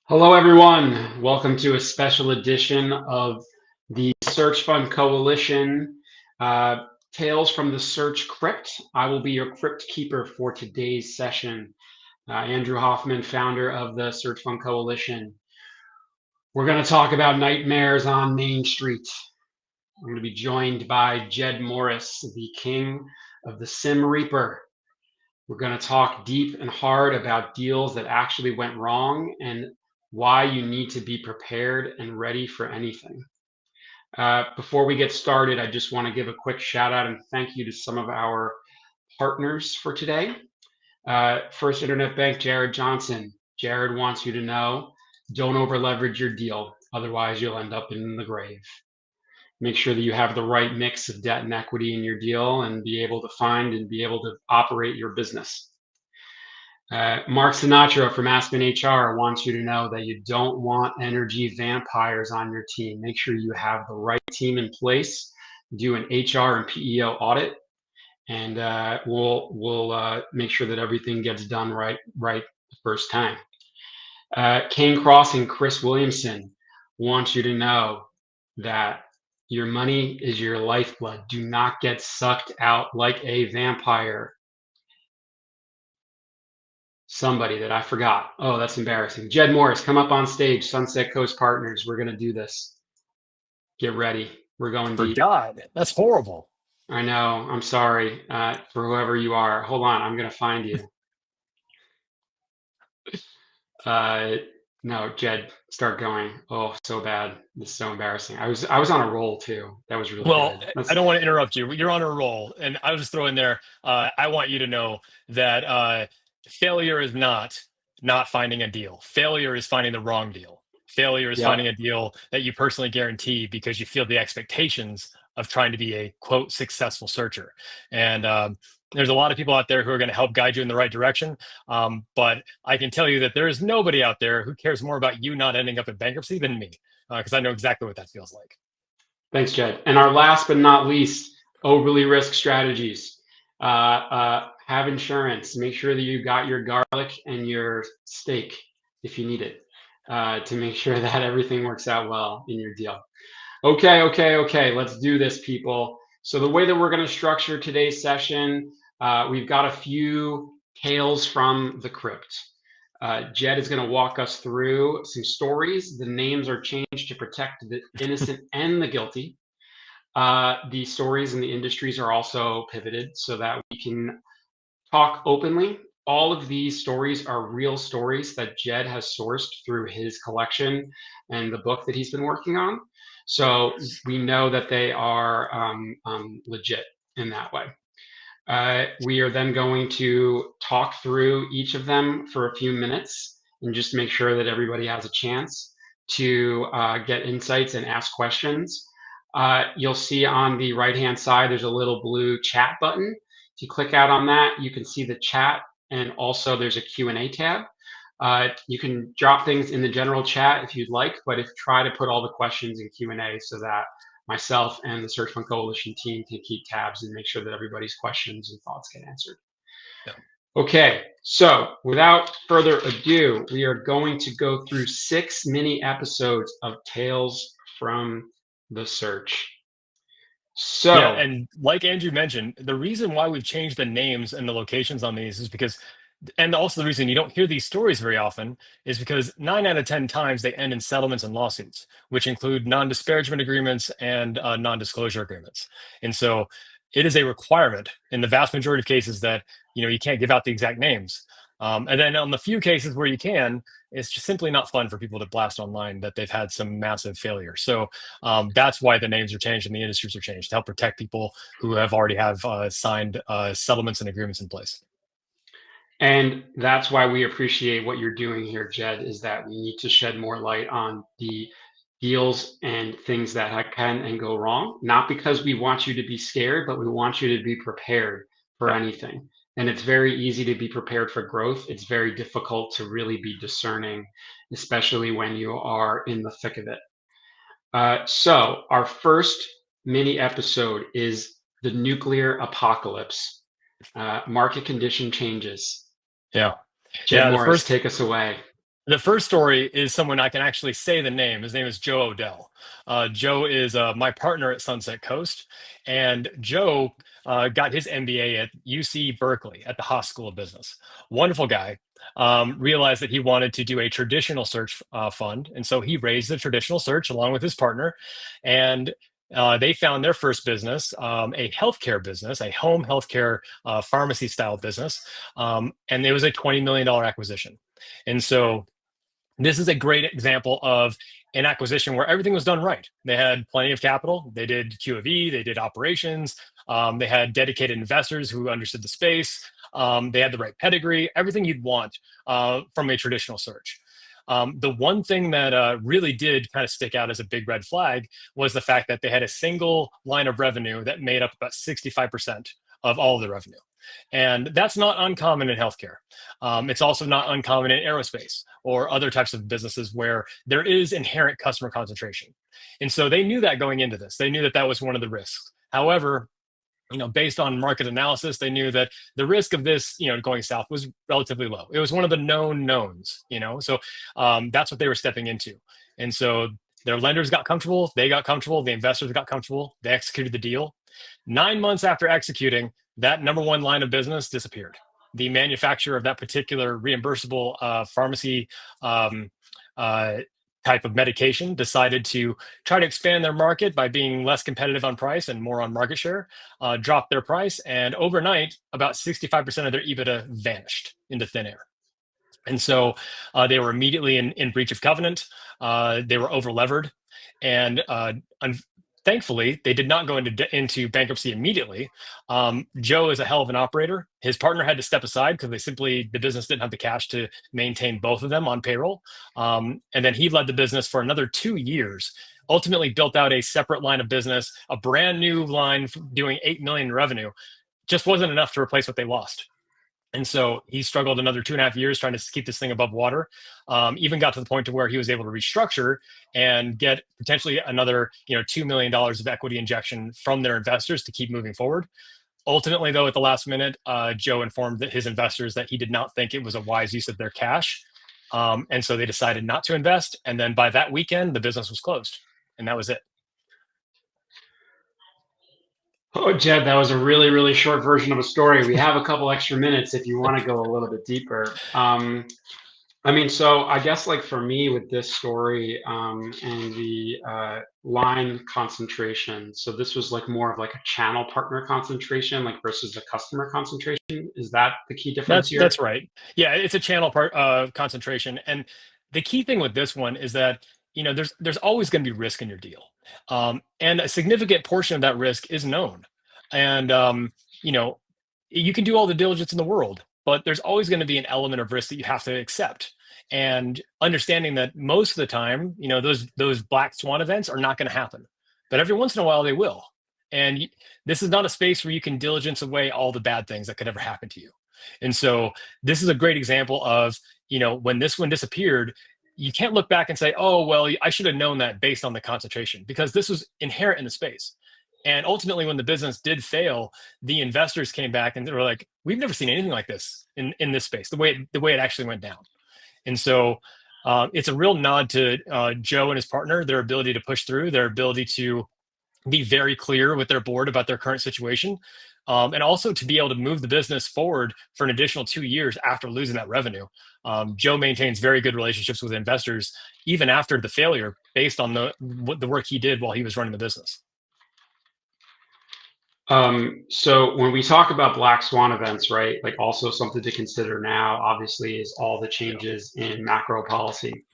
Hello, everyone. Welcome to a special edition of the Search Fund Coalition, uh, Tales from the Search Crypt. I will be your crypt keeper for today's session. Andrew Hoffman, founder of the Search Fund Coalition. We're going to talk about nightmares on Main Street. I'm going to be joined by Jed Morris, the king of the Sim Reaper. We're going to talk deep and hard about deals that actually went wrong and why you need to be prepared and ready for anything. Before we get started, I just want to give a quick shout out and thank you to some of our partners for today. First Internet Bank, Jared Johnson. Jared wants you to know, don't over leverage your deal. Otherwise, you'll end up in the grave. Make sure that you have the right mix of debt and equity in your deal and be able to find and be able to operate your business. Mark Sinatra from Aspen HR wants you to know that you don't want energy vampires on your team. Make sure you have the right team in place. Do an HR and PEO audit, and we'll make sure that everything gets done right the first time. Kane Cross and Chris Williamson want you to know that your money is your lifeblood. Do not get sucked out like a vampire. Somebody that I forgot. Oh, that's embarrassing. Jed Morris, come up on stage. Sunset Coast Partners. We're going to do this. Get ready. We're going deep. God, that's horrible. I know. I'm sorry for whoever you are. Hold on. I'm going to find you. No, Jed, start going. Oh, so bad. This is so embarrassing. I was on a roll too. That was really Well, good. I don't want to interrupt you. You're on a roll, and I'll just throw in there. I want you to know that failure is not finding a deal. Failure is finding the wrong deal. Failure is Yep. finding a deal that you personally guarantee because you feel the expectations of trying to be a quote successful searcher. And there's a lot of people out there who are going to help guide you in the right direction. But I can tell you that there is nobody out there who cares more about you not ending up in bankruptcy than me, because I know exactly what that feels like. Thanks, Jed. And our last but not least, overly risk strategies. Have insurance. Make sure that you got your garlic and your steak if you need it to make sure that everything works out well in your deal. Okay. Let's do this, people. So the way that we're going to structure today's session, we've got a few tales from the crypt. Jed is going to walk us through some stories. The names are changed to protect the innocent and the guilty. The stories and the industries are also pivoted so that we can talk openly. All of these stories are real stories that Jed has sourced through his collection and the book that he's been working on. So we know that they are legit in that way. We are then going to talk through each of them for a few minutes and just make sure that everybody has a chance to get insights and ask questions. You'll see on the right-hand side, there's a little blue chat button. If you click out on that, you can see the chat, and also there's a Q&A tab. You can drop things in the general chat if you'd like, but try to put all the questions in Q&A so that myself and the Search Fund Coalition team can keep tabs and make sure that everybody's questions and thoughts get answered. Yeah. Okay, so without further ado, we are going to go through 6 mini episodes of Tales from the Search. So, Yeah, and like Andrew mentioned, the reason why we've changed the names and the locations on these is because, and also the reason you don't hear these stories very often is because 9 out of 10 times they end in settlements and lawsuits, which include non-disparagement agreements and non-disclosure agreements. And so it is a requirement in the vast majority of cases that you can't give out the exact names. And then on the few cases where you can, it's just simply not fun for people to blast online that they've had some massive failure. So that's why the names are changed and the industries are changed to help protect people who have already have signed settlements and agreements in place. and that's why we appreciate what you're doing here, Jed, is that we need to shed more light on the deals and things that can and go wrong, not because we want you to be scared, but we want you to be prepared for Yeah. anything. And it's very easy to be prepared for growth. It's very difficult to really be discerning, especially when you are in the thick of it. So our first mini episode is the nuclear apocalypse. Market condition changes. Yeah. Jed Yeah. The Morris, first take us away. The first story is someone I can actually say the name. His name is Joe Odell. Joe is my partner at Sunset Coast, and Joe got his MBA at UC Berkeley at the Haas School of Business. Wonderful guy. Realized that he wanted to do a traditional search fund, and so he raised the traditional search along with his partner, and they found their first business, a healthcare business, a home healthcare pharmacy style business, and it was a $20 million acquisition. And so this is a great example of an acquisition where everything was done right. They had plenty of capital. They did Q of E, they did operations. They had dedicated investors who understood the space. They had the right pedigree, everything you'd want from a traditional search. The one thing that really did kind of stick out as a big red flag was the fact that they had a single line of revenue that made up about 65% of all of the revenue. And that's not uncommon in healthcare. It's also not uncommon in aerospace or other types of businesses where there is inherent customer concentration. And so they knew that going into this. They knew that that was one of the risks. However, based on market analysis, they knew that the risk of this, going south was relatively low. It was one of the known knowns, so that's what they were stepping into. And so their lenders got comfortable, they got comfortable, the investors got comfortable, they executed the deal. 9 months after executing, that number one line of business disappeared. The manufacturer of that particular reimbursable pharmacy type of medication decided to try to expand their market by being less competitive on price and more on market share, dropped their price, and overnight, about 65% of their EBITDA vanished into thin air. And so they were immediately in breach of covenant. They were overlevered, and thankfully, they did not go into bankruptcy immediately. Joe is a hell of an operator. His partner had to step aside because the business didn't have the cash to maintain both of them on payroll. And then he led the business for another 2 years, ultimately built out a separate line of business, a brand new line doing 8 million in revenue. Just wasn't enough to replace what they lost. And so he struggled another 2.5 years trying to keep this thing above water. Even got to the point to where he was able to restructure and get potentially another, $2 million of equity injection from their investors to keep moving forward. Ultimately, though, at the last minute, Joe informed his investors that he did not think it was a wise use of their cash. And so they decided not to invest. And then by that weekend, the business was closed. And that was it. Oh, Jed, that was a really, really short version of a story. We have a couple extra minutes if you want to go a little bit deeper. So I guess like for me with this story and the line concentration, so this was like more of like a channel partner concentration, like versus the customer concentration. Is that the key difference here? That's right. Yeah, it's a channel part concentration, and the key thing with this one is that there's always going to be risk in your deal, and a significant portion of that risk is known, and you can do all the diligence in the world, but there's always going to be an element of risk that you have to accept, and understanding that most of the time, those black swan events are not going to happen, but every once in a while they will, and this is not a space where you can diligence away all the bad things that could ever happen to you. And so this is a great example of, when this one disappeared, you can't look back and say, oh, well, I should have known that based on the concentration, because this was inherent in the space. And ultimately, when the business did fail, the investors came back and they were like, we've never seen anything like this in this space, the way it actually went down. And so it's a real nod to Joe and his partner, their ability to push through, their ability to be very clear with their board about their current situation, and also to be able to move the business forward for an additional 2 years after losing that revenue. Joe maintains very good relationships with investors even after the failure, based on the work he did while he was running the business. So when we talk about black swan events, right, like also something to consider now, obviously, is all the changes in macro policy.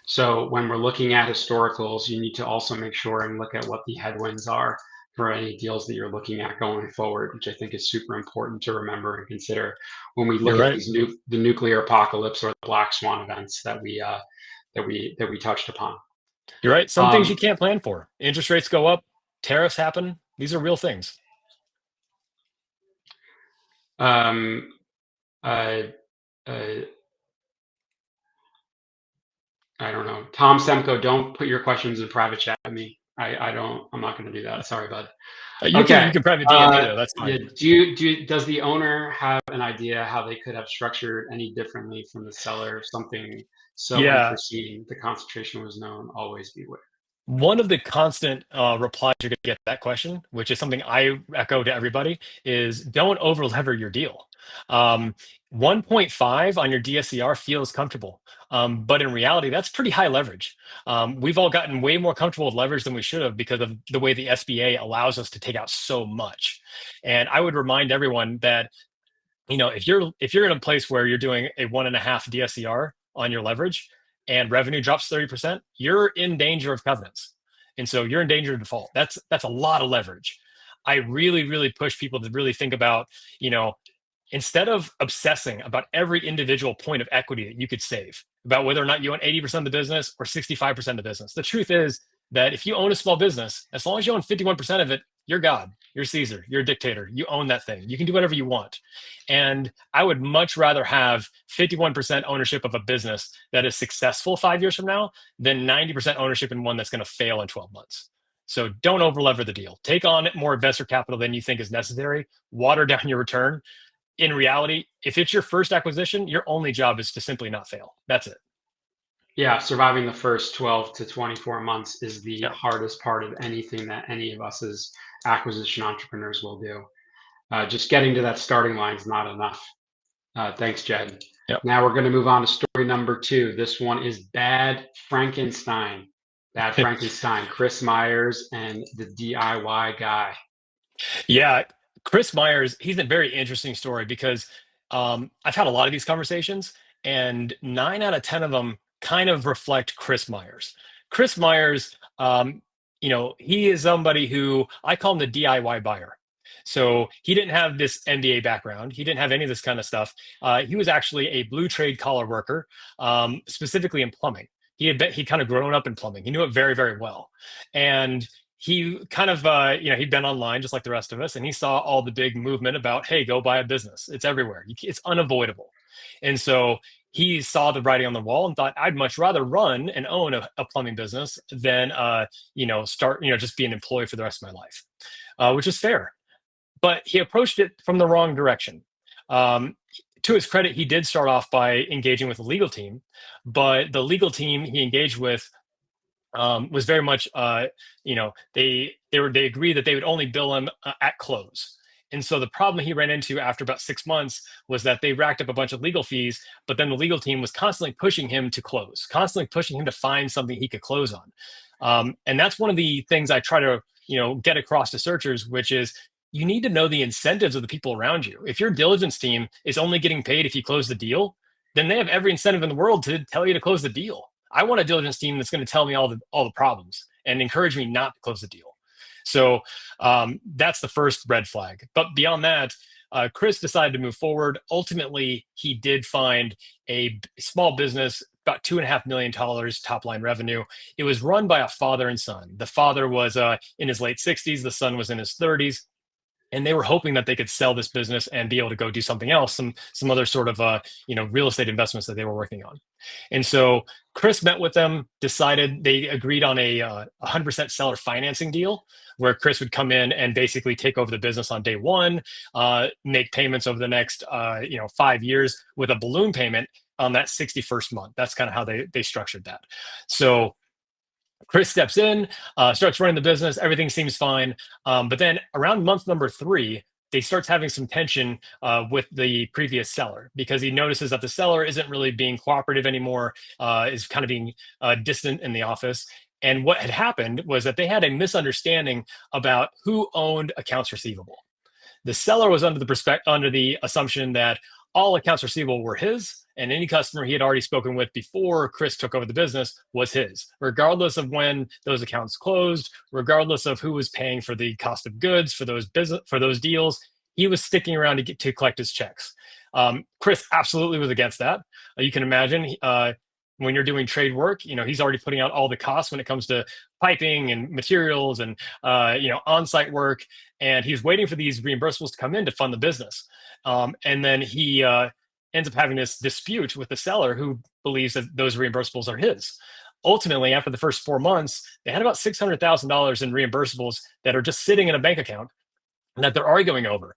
So when we're looking at historicals, you need to also make sure and look at what the headwinds are for any deals that you're looking at going forward, which I think is super important to remember and consider when we look You're at right. the nuclear apocalypse or the black swan events that we touched upon. You're right. Some things you Um, can't plan for. Interest rates go up, tariffs happen. These are real things. um, uh, uh, I don't know. Tom Semko, don't put your questions in private chat with me. I'm not going to do that. Sorry, bud. You Okay. can private D&D though. That's Yeah. fine. Does the owner have an idea how they could have structured any differently from the seller? Something so Yeah. unforeseen, the concentration was known, always beware. One of the constant replies you're going to get to that question, which is something I echo to everybody, is don't overlever your deal. 1.5 on your DSCR feels comfortable, but in reality, that's pretty high leverage. We've all gotten way more comfortable with leverage than we should have because of the way the SBA allows us to take out so much. And I would remind everyone that if you're in a place where you're doing a 1.5 DSCR on your leverage and revenue drops 30%, you're in danger of covenants. And so you're in danger of default. That's a lot of leverage. I really, really push people to really think about, instead of obsessing about every individual point of equity that you could save, about whether or not you own 80% of the business or 65% of the business. The truth is that if you own a small business, as long as you own 51% of it, you're God, you're Caesar, you're a dictator, you own that thing. You can do whatever you want. And I would much rather have 51% ownership of a business that is successful 5 years from now than 90% ownership in one that's going to fail in 12 months. So don't overlever the deal. Take on more investor capital than you think is necessary. Water down your return. In reality, if it's your first acquisition, your only job is to simply not fail. That's it. Yeah, surviving the first 12 to 24 months is the Yeah. hardest part of anything that any of us as acquisition entrepreneurs will do. Just getting to that starting line is not enough. Thanks, Jed. Yep. Now we're going to move on to story number 2. This one is Bad Frankenstein. Bad Frankenstein, Chris Myers and the DIY guy. Yeah. Chris Myers, he's a very interesting story because I've had a lot of these conversations, and 9 out of 10 of them kind of reflect Chris Myers. Chris Myers, he is somebody who I call him the DIY buyer. So he didn't have this MBA background. He didn't have any of this kind of stuff. He was actually a blue trade collar worker, specifically in plumbing. He'd kind of grown up in plumbing. He knew it very, very well. And he kind of, he'd been online just like the rest of us, and he saw all the big movement about, hey, go buy a business. It's everywhere. It's unavoidable. And so he saw the writing on the wall and thought, I'd much rather run and own a plumbing business than, just be an employee for the rest of my life, which is fair. But he approached it from the wrong direction. To his credit, he did start off by engaging with the legal team, but the legal team he engaged with was very much, they agreed that they would only bill him at close. And so the problem he ran into after about 6 months was that they racked up a bunch of legal fees, but then the legal team was constantly pushing him to close, constantly pushing him to find something he could close on. And that's one of the things I try to, get across to searchers, which is you need to know the incentives of the people around you. If your diligence team is only getting paid if you close the deal, then they have every incentive in the world to tell you to close the deal. I want a diligence team that's going to tell me all the problems and encourage me not to close the deal. So that's the first red flag. But beyond that, Chris decided to move forward. Ultimately, he did find a small business, about $2.5 million top line revenue. It was run by a father and son. The father was in his late 60s. The son was in his 30s. And they were hoping that they could sell this business and be able to go do something else, some other sort of real estate investments that they were working on. And so Chris met with them, decided they agreed on a 100% seller financing deal where Chris would come in and basically take over the business on day one, make payments over the next 5 years with a balloon payment on that 61st month. That's kind of how they structured that. So Chris steps in, starts running the business. Everything seems fine. But then around month number 3, they starts having some tension with the previous seller because he notices that the seller isn't really being cooperative anymore, is kind of being distant in the office. And what had happened was that they had a misunderstanding about who owned accounts receivable. The seller was under the assumption that all accounts receivable were his, and any customer he had already spoken with before Chris took over the business was his, regardless of when those accounts closed, regardless of who was paying for the cost of goods for those deals. He was sticking around to collect his checks. Chris absolutely was against that. You can imagine when you're doing trade work, he's already putting out all the costs when it comes to piping and materials and on-site work, and he's waiting for these reimbursables to come in to fund the business. And then he ends up having this dispute with the seller who believes that those reimbursables are his. ultimately, after the first 4 months, they had about $600,000 in reimbursables that are just sitting in a bank account that they're arguing over.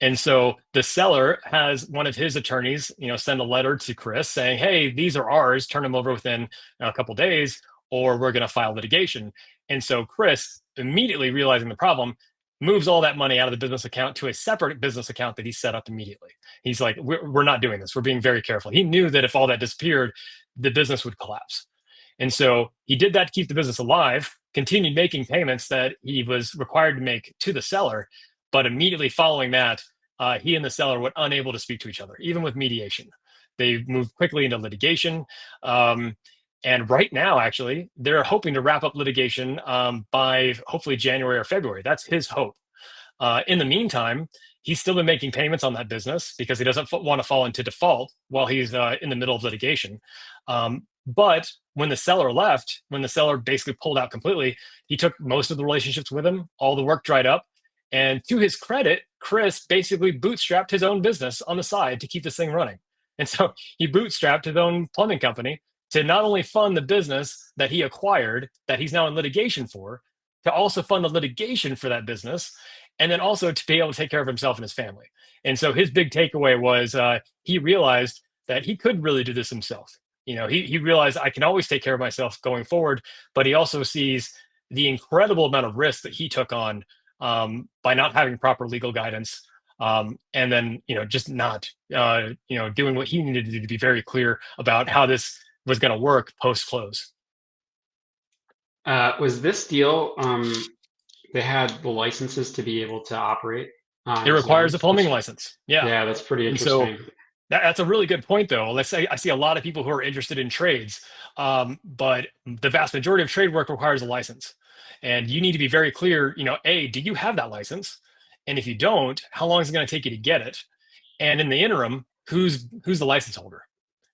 And so the seller has one of his attorneys, send a letter to Chris saying, "Hey, these are ours. Turn them over within a couple days, or we're going to file litigation." And so Chris, immediately realizing the problem, moves all that money out of the business account to a separate business account that he set up immediately. He's like, "We're not doing this. We're being very careful." He knew that if all that disappeared, the business would collapse. And so he did that to keep the business alive, continued making payments that he was required to make to the seller. But immediately following that, he and the seller were unable to speak to each other, even with mediation. They moved quickly into litigation. And right now, actually, they're hoping to wrap up litigation by hopefully January or February. That's his hope. In the meantime, he's still been making payments on that business because he doesn't want to fall into default while he's in the middle of litigation. But when the seller left, when the seller basically pulled out completely, he took most of the relationships with him. All the work dried up. And to his credit, Chris basically bootstrapped his own business on the side to keep this thing running. And so he bootstrapped his own plumbing company to not only fund the business that he acquired, that he's now in litigation for, to also fund the litigation for that business, and then also to be able to take care of himself and his family. And so his big takeaway was he realized that he could really do this himself. He realized, I can always take care of myself going forward, but he also sees the incredible amount of risk that he took on by not having proper legal guidance, and then just not doing what he needed to do to be very clear about how this was going to work post close. Was this deal? They had the licenses to be able to operate. It requires a plumbing license. Yeah, that's pretty interesting. And so that's a really good point, though. Let's say I see a lot of people who are interested in trades, but the vast majority of trade work requires a license. And you need to be very clear, A, do you have that license? And if you don't, how long is it going to take you to get it? And in the interim, who's the license holder?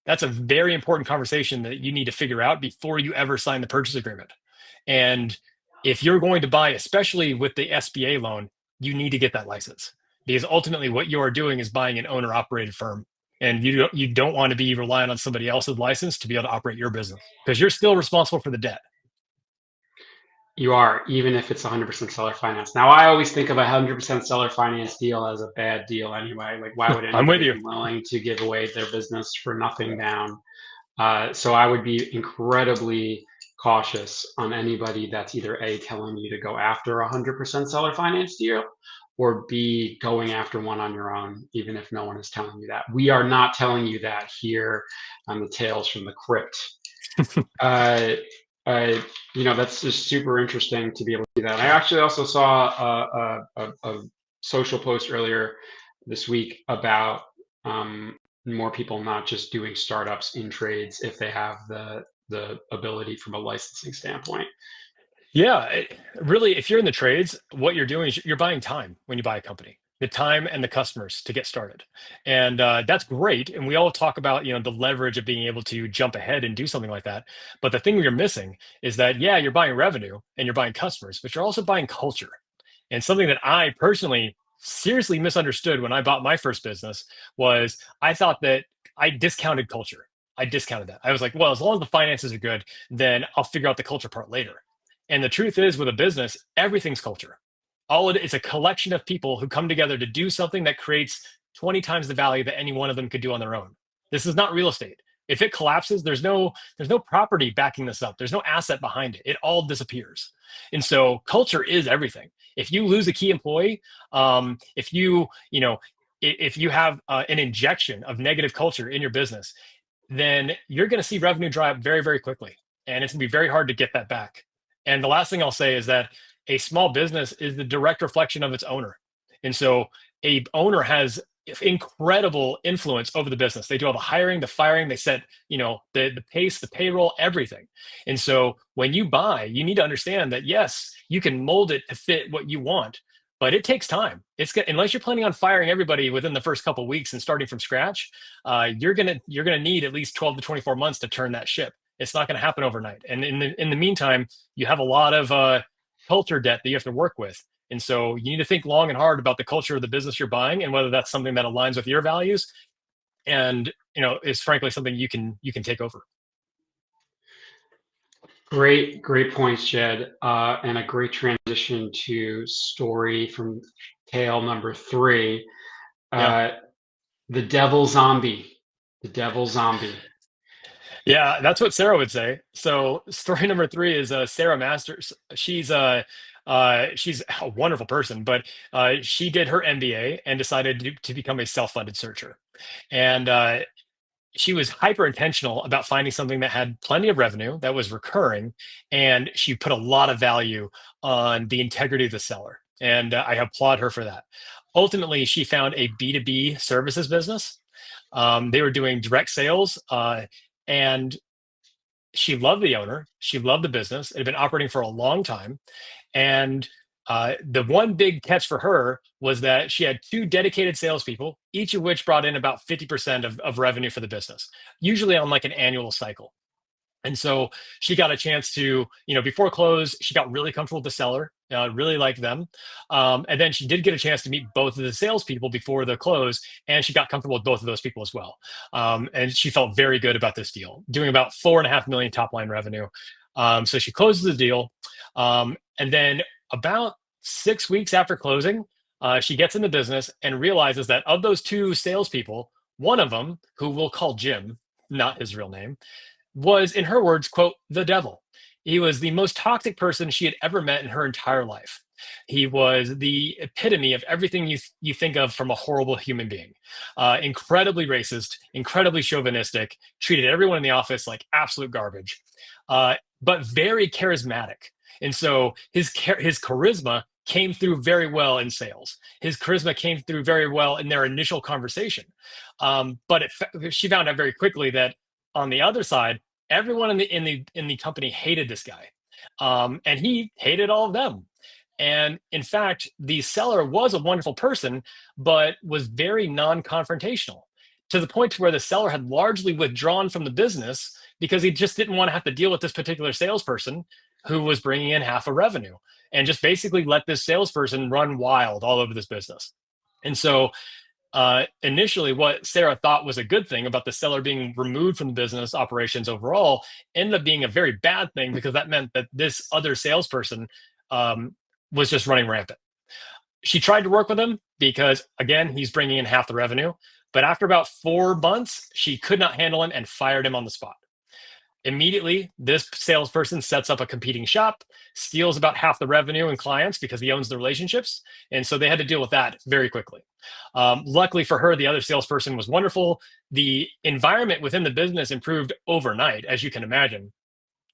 That's a very important conversation that you need to figure out before you ever sign the purchase agreement. And if you're going to buy, especially with the SBA loan, you need to get that license, because ultimately what you are doing is buying an owner-operated firm. And you don't want to be relying on somebody else's license to be able to operate your business, because you're still responsible for the debt. You are, even if it's 100% seller finance. Now, I always think of a 100% seller finance deal as a bad deal anyway. Like, why would anybody be willing to give away their business for nothing down? So I would be incredibly cautious on anybody that's either A, telling you to go after a 100% seller finance deal, or B, going after one on your own, even if no one is telling you that. We are not telling you that here on the Tales from the Crypt. That's just super interesting to be able to do that. I actually also saw a social post earlier this week about more people not just doing startups in trades if they have the ability from a licensing standpoint. Yeah, really, if you're in the trades, what you're doing is you're buying time when you buy a company, the time and the customers to get started. And that's great. And we all talk about, the leverage of being able to jump ahead and do something like that. But the thing you're missing is that, yeah, you're buying revenue and you're buying customers, but you're also buying culture. And something that I personally seriously misunderstood when I bought my first business was I thought that I discounted culture. I discounted that. I was like, well, as long as the finances are good, then I'll figure out the culture part later. And the truth is, with a business, everything's culture. It's a collection of people who come together to do something that creates 20 times the value that any one of them could do on their own. This is not real estate. If it collapses, there's no property backing this up. There's no asset behind it. It all disappears. And so culture is everything. If you lose a key employee, if you have an injection of negative culture in your business, then you're going to see revenue dry up very, very quickly. And it's going to be very hard to get that back. And the last thing I'll say is that a small business is the direct reflection of its owner. And so a owner has incredible influence over the business. They do all the hiring, the firing, they set, the pace, the payroll, everything. And so when you buy, you need to understand that, yes, you can mold it to fit what you want, but it takes time. Unless you're planning on firing everybody within the first couple of weeks and starting from scratch, you're gonna need at least 12 to 24 months to turn that ship. It's not going to happen overnight. And in the meantime, you have a lot of culture debt that you have to work with. And so you need to think long and hard about the culture of the business you're buying and whether that's something that aligns with your values and, is frankly something you can take over. Great points, Jed, and a great transition to story from tale number three. Yeah. Uh, the devil zombie. The devil zombie. Yeah, that's what Sarah would say. So story number three is Sarah Masters. She's a wonderful person, but she did her MBA and decided to become a self-funded searcher. And she was hyper intentional about finding something that had plenty of revenue, that was recurring, and she put a lot of value on the integrity of the seller. And I applaud her for that. Ultimately, she found a B2B services business. They were doing direct sales, and she loved the owner. She loved the business. It had been operating for a long time. And the one big catch for her was that she had two dedicated salespeople, each of which brought in about 50% of revenue for the business, usually on like an annual cycle. And so she got a chance to, before close, she got really comfortable with the seller, really liked them. And then she did get a chance to meet both of the salespeople before the close, and she got comfortable with both of those people as well. And she felt very good about this deal, doing about 4.5 million top line revenue. So she closes the deal. And then about 6 weeks after closing, she gets in the business and realizes that of those two salespeople, one of them, who we'll call Jim, not his real name, was, in her words, quote, the devil. He was the most toxic person she had ever met in her entire life. He was the epitome of everything you think of from a horrible human being. Incredibly racist, incredibly chauvinistic, treated everyone in the office like absolute garbage, but very charismatic. And so his charisma came through very well in sales. His charisma came through very well in their initial conversation. But she found out very quickly that on the other side, everyone in the company hated this guy, and he hated all of them. And in fact, the seller was a wonderful person, but was very non-confrontational, to the point to where the seller had largely withdrawn from the business because he just didn't want to have to deal with this particular salesperson who was bringing in half of revenue, and just basically let this salesperson run wild all over this business. And so initially, what Sarah thought was a good thing about the seller being removed from the business operations overall ended up being a very bad thing, because that meant that this other salesperson was just running rampant. She tried to work with him because, again, he's bringing in half the revenue. But after about 4 months, she could not handle him and fired him on the spot. Immediately, this salesperson sets up a competing shop, steals about half the revenue and clients because he owns the relationships. And so they had to deal with that very quickly. Luckily for her, the other salesperson was wonderful. The environment within the business improved overnight, as you can imagine.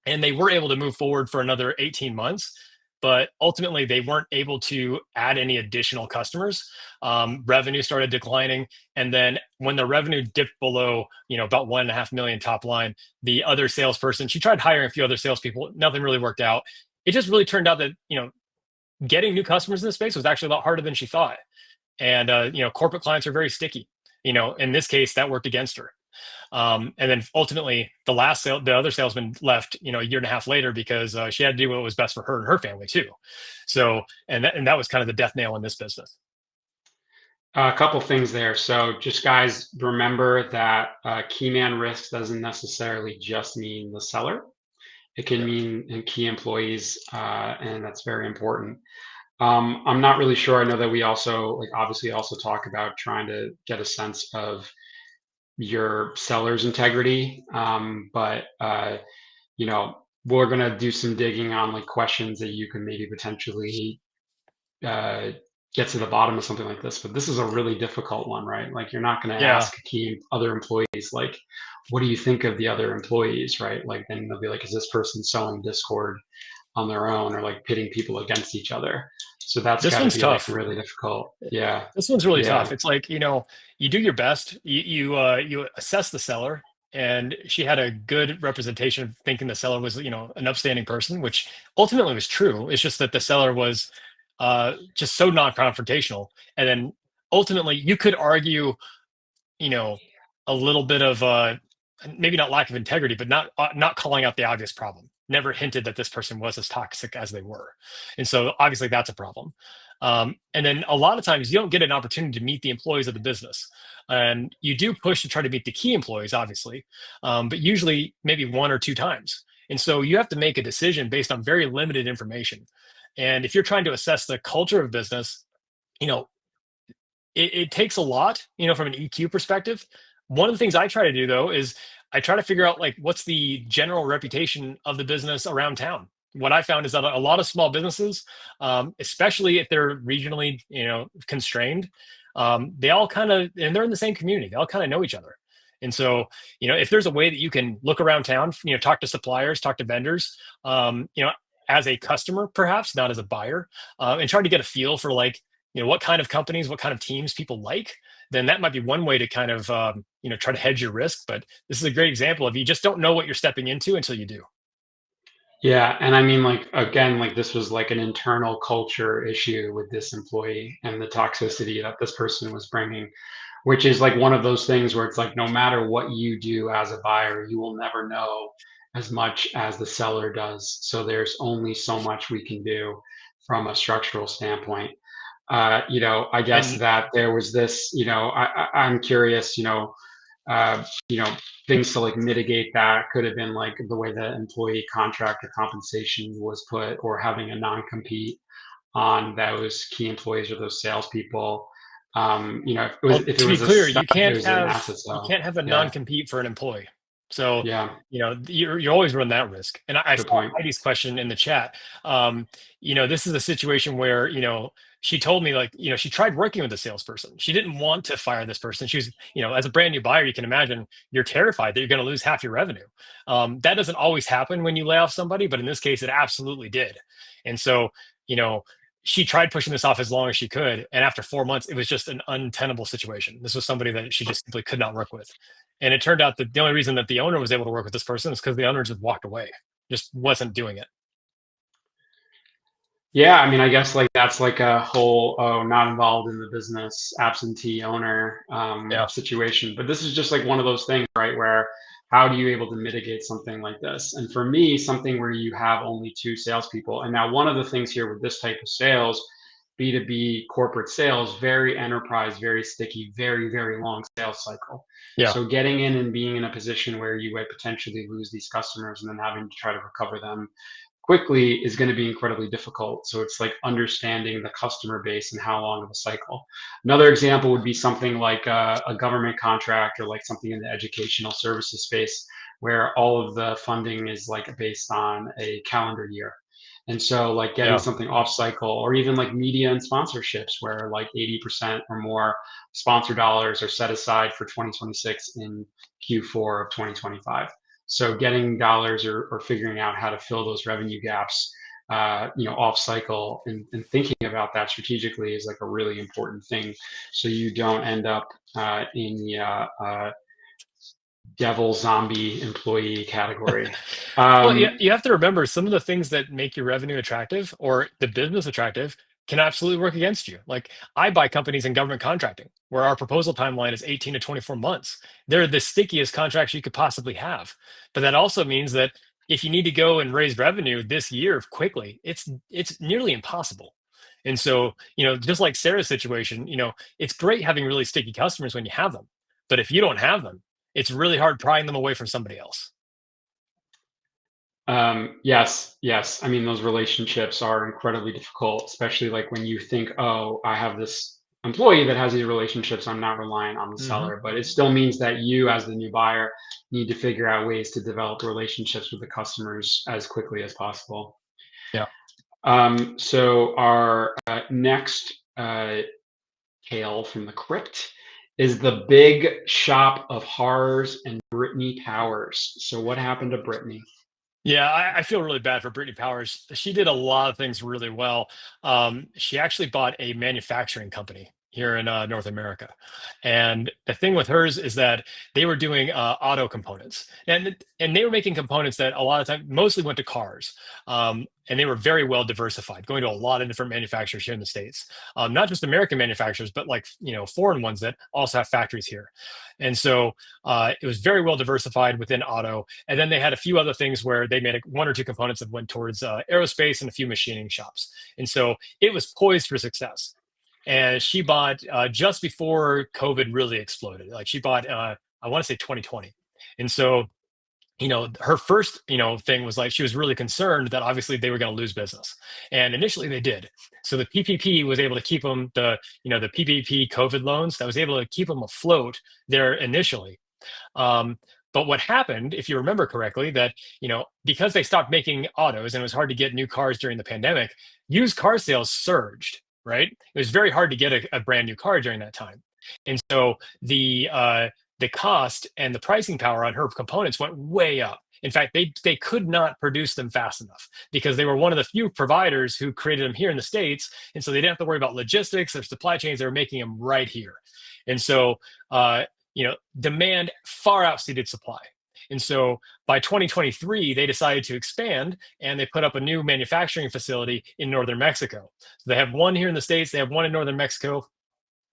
And they were able to move forward for another 18 months. But ultimately, they weren't able to add any additional customers. Revenue started declining, and then when the revenue dipped below, about 1.5 million top line, the other salesperson, she tried hiring a few other salespeople. Nothing really worked out. It just really turned out that getting new customers in the space was actually a lot harder than she thought. And corporate clients are very sticky. In this case, that worked against her. And then ultimately, the other salesman left, a year and a half later, because she had to do what was best for her and her family too. So, and that was kind of the death nail in this business. A couple things there. So just guys, remember that key man risk doesn't necessarily just mean the seller. It can Yep. mean key employees, and that's very important. I'm not really sure. I know that we also obviously also talk about trying to get a sense of your seller's integrity. But we're gonna do some digging on questions that you can maybe potentially uh, get to the bottom of something like this. But this is a really difficult one, right? You're not gonna Yeah. ask key other employees what do you think of the other employees, right? Then they'll be like, is this person sowing discord on their own, or pitting people against each other? So that's This got to one's be tough. really difficult. Yeah, This one's really tough. yeah. It's like, you do your best. You assess the seller, and she had a good representation of thinking the seller was, an upstanding person, which ultimately was true. It's just that the seller was just so non-confrontational. And then ultimately, you could argue, you know, a little bit of maybe not lack of integrity, but not calling out the obvious problem. Never hinted that this person was as toxic as they were, and so obviously that's a problem. And then a lot of times you don't get an opportunity to meet the employees of the business, and you do push to try to meet the key employees, obviously, but usually maybe one or two times. And so you have to make a decision based on very limited information. And if you're trying to assess the culture of business, you know, it takes a lot, from an EQ perspective. One of the things I try to do though is I try to figure out like what's the general reputation of the business around town. What I found is that a lot of small businesses, especially if they're regionally, constrained, they all kind of, and they're in the same community. They all kind of know each other. And so, if there's a way that you can look around town, talk to suppliers, talk to vendors, as a customer, perhaps not as a buyer, and try to get a feel for like, what kind of companies, what kind of teams people like, then that might be one way to kind of, try to hedge your risk. But this is a great example of you just don't know what you're stepping into until you do. Yeah, and I mean, like again, like this was like an internal culture issue with this employee and the toxicity that this person was bringing, which is like one of those things where it's like no matter what you do as a buyer, you will never know as much as the seller does. So there's only so much we can do from a structural standpoint. I guess And that there was this, I'm curious, uh, you know, things to like mitigate that could have been like the way the employee contract or compensation was put, or having a non-compete on those key employees or those salespeople. well, If it to be was a clear, if it was an asset you sale. can't have a Yeah, non-compete for an employee. So, yeah, you always run that risk. And I good saw point. Heidi's question in the chat. This is a situation where, she told me like, she tried working with a salesperson. She didn't want to fire this person. She was, as a brand new buyer, you can imagine you're terrified that you're going to lose half your revenue. That doesn't always happen when you lay off somebody, but in this case, it absolutely did. And so, you know, she tried pushing this off as long as she could. And after 4 months, it was just an untenable situation. This was somebody that she just simply could not work with. And it turned out that the only reason that the owner was able to work with this person is because the owner just walked away, just wasn't doing it. Yeah, I mean, I guess like that's like a whole not involved in the business absentee owner Yeah. situation. But this is just like one of those things, right? Where how do you able to mitigate something like this? And for me, something where you have only two salespeople. And now one of the things here with this type of sales, B2B corporate sales, very enterprise, very sticky, very, very long sales cycle. Yeah. So getting in and being in a position where you would potentially lose these customers and then having to try to recover them quickly is going to be incredibly difficult. So it's like understanding the customer base and how long of a cycle. Another example would be something like a government contract or like something in the educational services space where all of the funding is like based on a calendar year. And so like getting Yeah. something off cycle, or even like media and sponsorships where like 80% or more sponsor dollars are set aside for 2026 in Q4 of 2025. So getting dollars or figuring out how to fill those revenue gaps, off cycle and thinking about that strategically is like a really important thing. So you don't end up in the devil zombie employee category. Well, yeah, Um, you have to remember some of the things that make your revenue attractive or the business attractive can absolutely work against you. Like I buy companies in government contracting where our proposal timeline is 18 to 24 months. They're the stickiest contracts you could possibly have. But that also means that if you need to go and raise revenue this year quickly, it's nearly impossible. And so, just like Sarah's situation, it's great having really sticky customers when you have them. But if you don't have them, it's really hard prying them away from somebody else. yes, yes. I mean, those relationships are incredibly difficult, especially like when you think, oh, I have this employee that has these relationships, I'm not relying on the Hmm. seller. But it still means that you, as the new buyer, need to figure out ways to develop relationships with the customers as quickly as possible. Yeah. So our next tale from the crypt is the big shop of horrors and Brittany Powers. So what happened to Brittany? Yeah, I feel really bad for Brittany Powers. She did a lot of things really well. She actually bought a manufacturing company here in North America, and the thing with hers is that they were doing auto components, and they were making components that a lot of time mostly went to cars, and they were very well diversified, going to a lot of different manufacturers here in the states, not just American manufacturers, but like foreign ones that also have factories here, and so it was very well diversified within auto. And then they had a few other things where they made one or two components that went towards aerospace and a few machining shops. And so it was poised for success. And she bought just before COVID really exploded. Like she bought, I want to say 2020. And so her first, thing was like she was really concerned that obviously they were going to lose business, and initially they did. So the PPP was able to keep them the PPP COVID loans that was able to keep them afloat there initially. Um, but what happened, if you remember correctly, that because they stopped making autos and it was hard to get new cars during the pandemic, used car sales surged. Right, it was very hard to get a brand new car during that time, and so the cost and the pricing power on her components went way up. In fact, they could not produce them fast enough because they were one of the few providers who created them here in the States. And so they didn't have to worry about logistics or supply chains. They were making them right here. And so, demand far exceeded supply. And so by 2023, they decided to expand and they put up a new manufacturing facility in northern Mexico. So they have one here in the States, they have one in northern Mexico.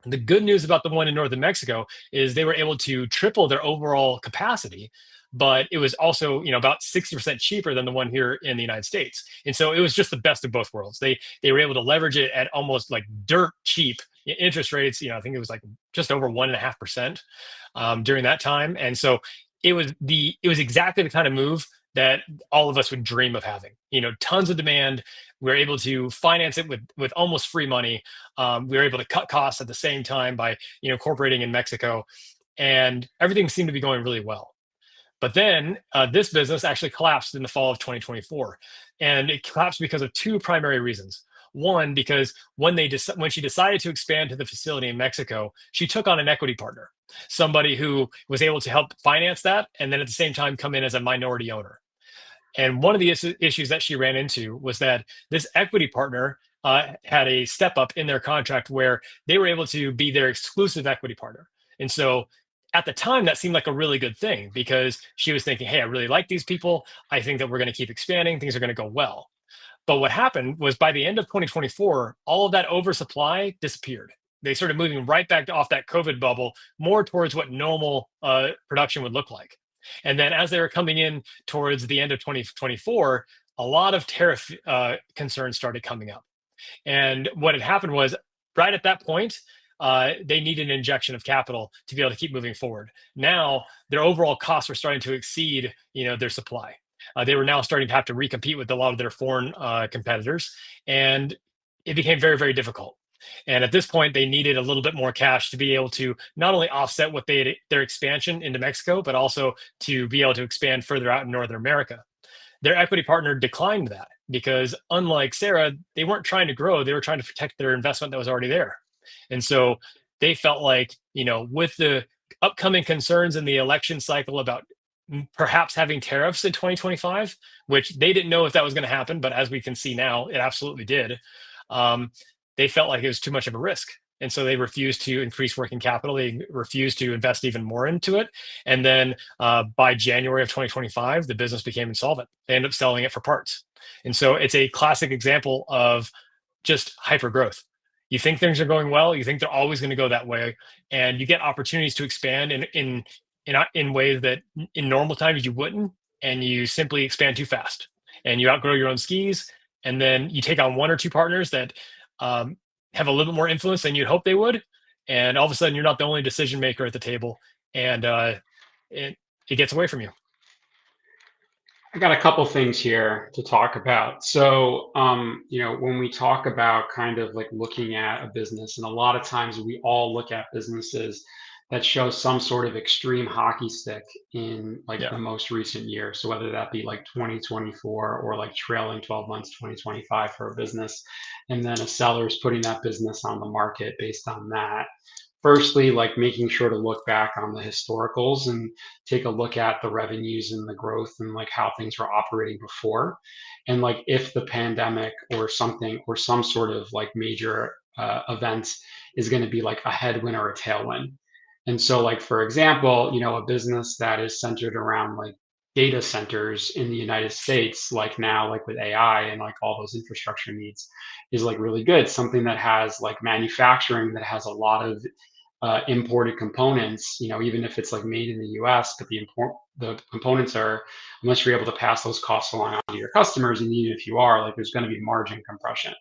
The good news about the one in northern Mexico is they were able to triple their overall capacity, but it was also, about 60% cheaper than the one here in the United States. And so it was just the best of both worlds. They were able to leverage it at almost like dirt cheap interest rates. I think it was like just over 1.5% during that time. And so it was exactly the kind of move that all of us would dream of having. Tons of demand. We were able to finance it with almost free money. We were able to cut costs at the same time by incorporating in Mexico, and everything seemed to be going really well. But then this business actually collapsed in the fall of 2024, and it collapsed because of two primary reasons. One, because when she decided to expand to the facility in Mexico, she took on an equity partner, somebody who was able to help finance that, and then at the same time come in as a minority owner. And one of the issues that she ran into was that this equity partner had a step up in their contract where they were able to be their exclusive equity partner. And so at the time, that seemed like a really good thing because she was thinking, hey, I really like these people. I think that we're going to keep expanding. Things are going to go well. But what happened was by the end of 2024, all of that oversupply disappeared. They started moving right back off that COVID bubble, more towards what normal production would look like. And then as they were coming in towards the end of 2024, a lot of tariff concerns started coming up. And what had happened was right at that point, they needed an injection of capital to be able to keep moving forward. Now their overall costs were starting to exceed, their supply. They were now starting to have to recompete with a lot of their foreign competitors, and it became very, very difficult. And at this point, they needed a little bit more cash to be able to not only offset their expansion into Mexico, but also to be able to expand further out in Northern America. Their equity partner declined that because, unlike Sarah, they weren't trying to grow; they were trying to protect their investment that was already there. And so they felt like, with the upcoming concerns in the election cycle about perhaps having tariffs in 2025, which they didn't know if that was going to happen, but as we can see now, it absolutely did. They felt like it was too much of a risk. And so they refused to increase working capital. They refused to invest even more into it. And then by January of 2025, the business became insolvent. They ended up selling it for parts. And so it's a classic example of just hyper growth. You think things are going well, you think they're always going to go that way, and you get opportunities to expand in ways that in normal times you wouldn't, and you simply expand too fast, and you outgrow your own skis, and then you take on one or two partners that have a little bit more influence than you'd hope they would, and all of a sudden you're not the only decision maker at the table, and it gets away from you. I got a couple things here to talk about. So, when we talk about kind of like looking at a business, and a lot of times we all look at businesses that show some sort of extreme hockey stick in like the Yeah. most recent year. So whether that be like 2024 or like trailing 12 months, 2025 for a business, and then a seller is putting that business on the market based on that. Firstly, like making sure to look back on the historicals and take a look at the revenues and the growth and like how things were operating before. And like if the pandemic or something or some sort of like major event is going to be like a headwind or a tailwind. And so, like, for example, a business that is centered around like data centers in the United States, like now, like with AI and like all those infrastructure needs, is like really good. Something that has like manufacturing that has a lot of imported components, even if it's like made in the US, but the components are, unless you're able to pass those costs along to your customers, and even if you are, like there's going to be margin compression.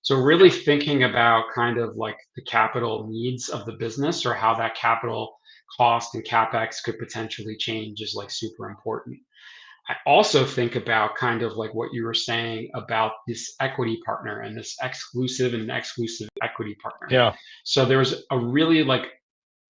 So really Yeah. thinking about kind of like the capital needs of the business or how that capital cost and capex could potentially change is like super important. I also think about kind of like what you were saying about this equity partner and this exclusive equity partner. Yeah. So there was a really like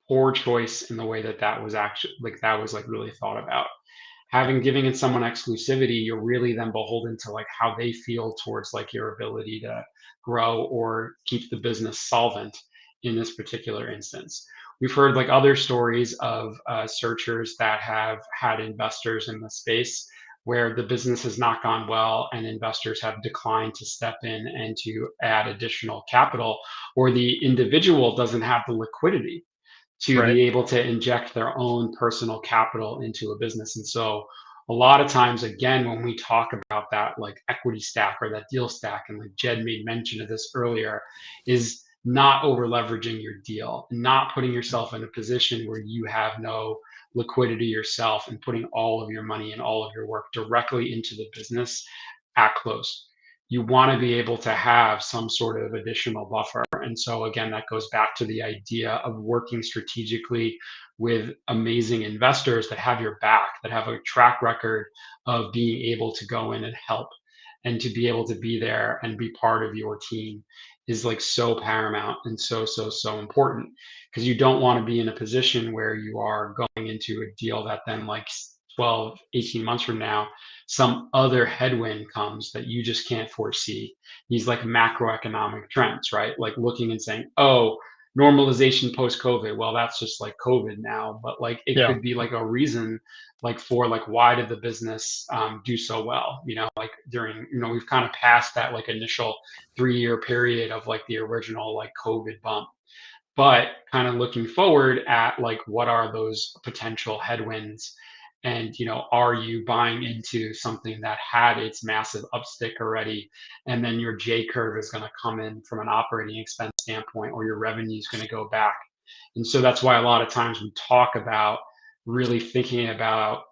poor choice in the way that that was actually like that was like really thought about. Yeah. Having giving in someone exclusivity, you're really then beholden to like how they feel towards like your ability to grow or keep the business solvent in this particular instance. We've heard like other stories of searchers that have had investors in the space where the business has not gone well and investors have declined to step in and to add additional capital, or the individual doesn't have the liquidity to Right. be able to inject their own personal capital into a business. And so a lot of times, again, when we talk about that like equity stack or that deal stack, and like Jed made mention of this earlier, is not over leveraging your deal, not putting yourself in a position where you have no liquidity yourself and putting all of your money and all of your work directly into the business at close. You want to be able to have some sort of additional buffer. And so, again, that goes back to the idea of working strategically with amazing investors that have your back, that have a track record of being able to go in and help and to be able to be there and be part of your team is like so paramount and so important, because you don't want to be in a position where you are going into a deal that then like 12, 18 months from now some other headwind comes that you just can't foresee. These like macroeconomic trends, right? Like looking and saying, oh, normalization post COVID. Well, that's just like COVID now, but like it Yeah. could be like a reason, like for like why did the business do so well? You know, like during we've kind of passed that like initial 3 year period of like the original like COVID bump, but kind of looking forward at like what are those potential headwinds, and are you buying into something that had its massive upstick already, and then your J curve is going to come in from an operating expense standpoint, or your revenue is going to go back. And so that's why a lot of times we talk about really thinking about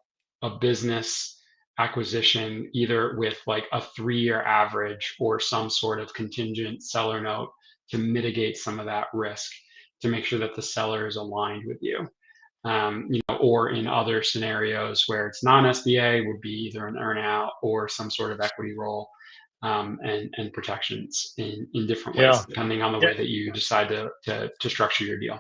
a business acquisition either with like a 3 year average or some sort of contingent seller note to mitigate some of that risk, to make sure that the seller is aligned with you. Or in other scenarios where it's non-SBA, would be either an earnout or some sort of equity roll, and protections in different ways, Yeah. depending on the Yeah. way that you decide to structure your deal.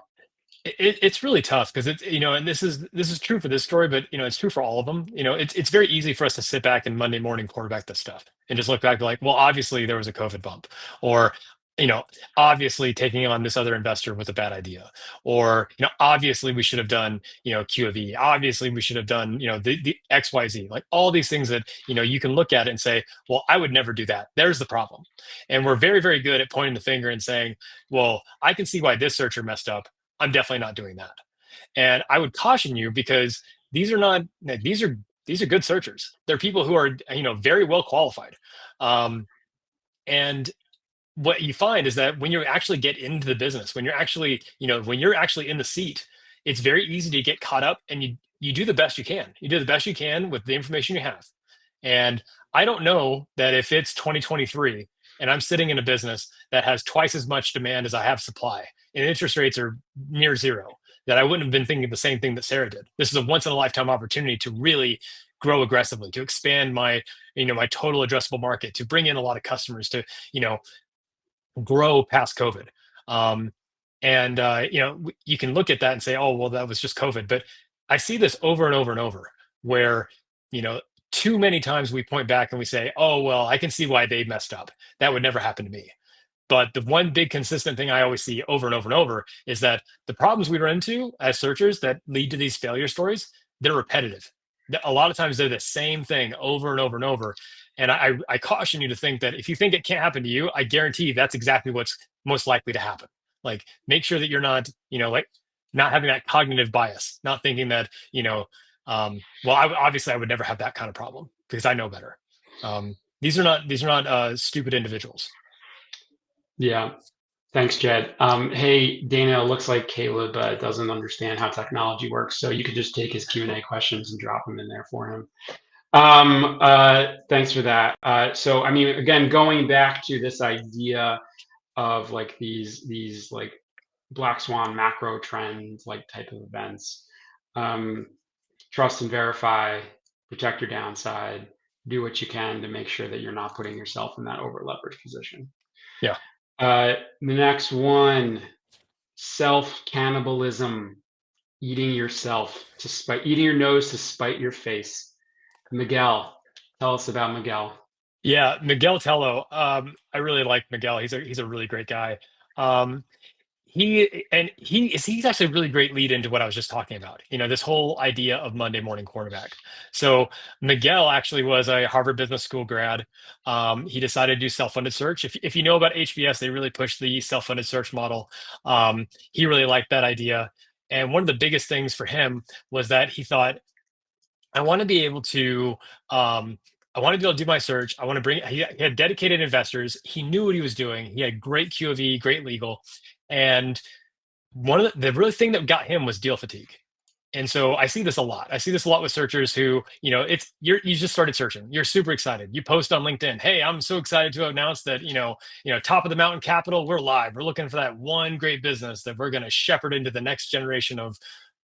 It's really tough because it's and this is true for this story, but it's true for all of them. It's very easy for us to sit back and Monday morning quarterback this stuff and just look back like, well, obviously there was a COVID bump, or you know, obviously taking on this other investor was a bad idea, or obviously we should have done Q of E, obviously we should have done the XYZ, like all these things that you can look at it and say, well, I would never do that. There's the problem, and we're very very good at pointing the finger and saying, well, I can see why this searcher messed up. I'm definitely not doing that. And I would caution you because these are not like, these are good searchers. They're people who are very well qualified. Um, and what you find is that when you actually get into the business, when you're actually when you're actually in the seat, it's very easy to get caught up, and you do the best you can. You do the best you can with the information you have. And I don't know that if it's 2023 and I'm sitting in a business that has twice as much demand as I have supply, and interest rates are near zero, that I wouldn't have been thinking the same thing that Sarah did. This is a once in a lifetime opportunity to really grow aggressively, to expand my my total addressable market, to bring in a lot of customers, to grow past COVID. Um, and you can look at that and say, oh, well, that was just COVID. But I see this over and over and over, where you know too many times we point back and we say, oh, well, I can see why they messed up. That would never happen to me. But the one big consistent thing I always see over and over and over is that the problems we run into as searchers that lead to these failure stories, they're repetitive. A lot of times they're the same thing over and over and over. And I caution you to think that if you think it can't happen to you, I guarantee that's exactly what's most likely to happen. Like, make sure that you're not, like not having that cognitive bias, not thinking that, well, obviously I would never have that kind of problem because I know better. These are not stupid individuals. Yeah. Thanks, Jed. Hey, Dana, it looks like Caleb doesn't understand how technology works, so you could just take his Q&A questions and drop them in there for him. Thanks for that. So, I mean, again, going back to this idea of like these like black swan macro trends, like type of events, trust and verify, protect your downside, do what you can to make sure that you're not putting yourself in that over leveraged position. Yeah. The next one, self cannibalism, eating yourself to spite, eating your nose to spite your face. Miguel, tell us about Miguel. Yeah, Miguel Tello. I really like Miguel. He's a really great guy. Um, he's actually a really great lead into what I was just talking about. This whole idea of Monday morning quarterback. So Miguel actually was a Harvard Business School grad. He decided to do self-funded search. If you know about HBS, they really pushed the self-funded search model. He really liked that idea. And one of the biggest things for him was that he thought, I want to be able to um, I want to be able to do my search. I want to bring. He had dedicated investors. He knew what he was doing. He had great QOV, great legal, and one of the really thing that got him was deal fatigue. And so I see this a lot. I see this a lot with searchers who, you just started searching. You're super excited. You post on LinkedIn, "Hey, I'm so excited to announce that, top of the mountain capital, we're live. We're looking for that one great business that we're going to shepherd into the next generation of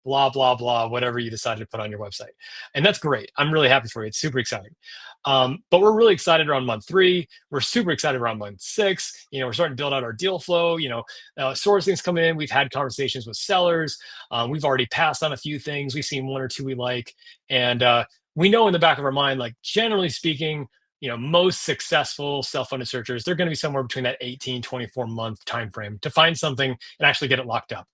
blah, blah, blah, whatever you decided to put on your website." And that's great. I'm really happy for you. It's super exciting. But we're really excited around month 3. We're super excited around month 6. We're starting to build out our deal flow. Sourcing's coming in. We've had conversations with sellers. We've already passed on a few things. We've seen 1 or 2 we like. And we know in the back of our mind, like generally speaking, most successful self-funded searchers, they're going to be somewhere between that 18, 24-month time frame to find something and actually get it locked up.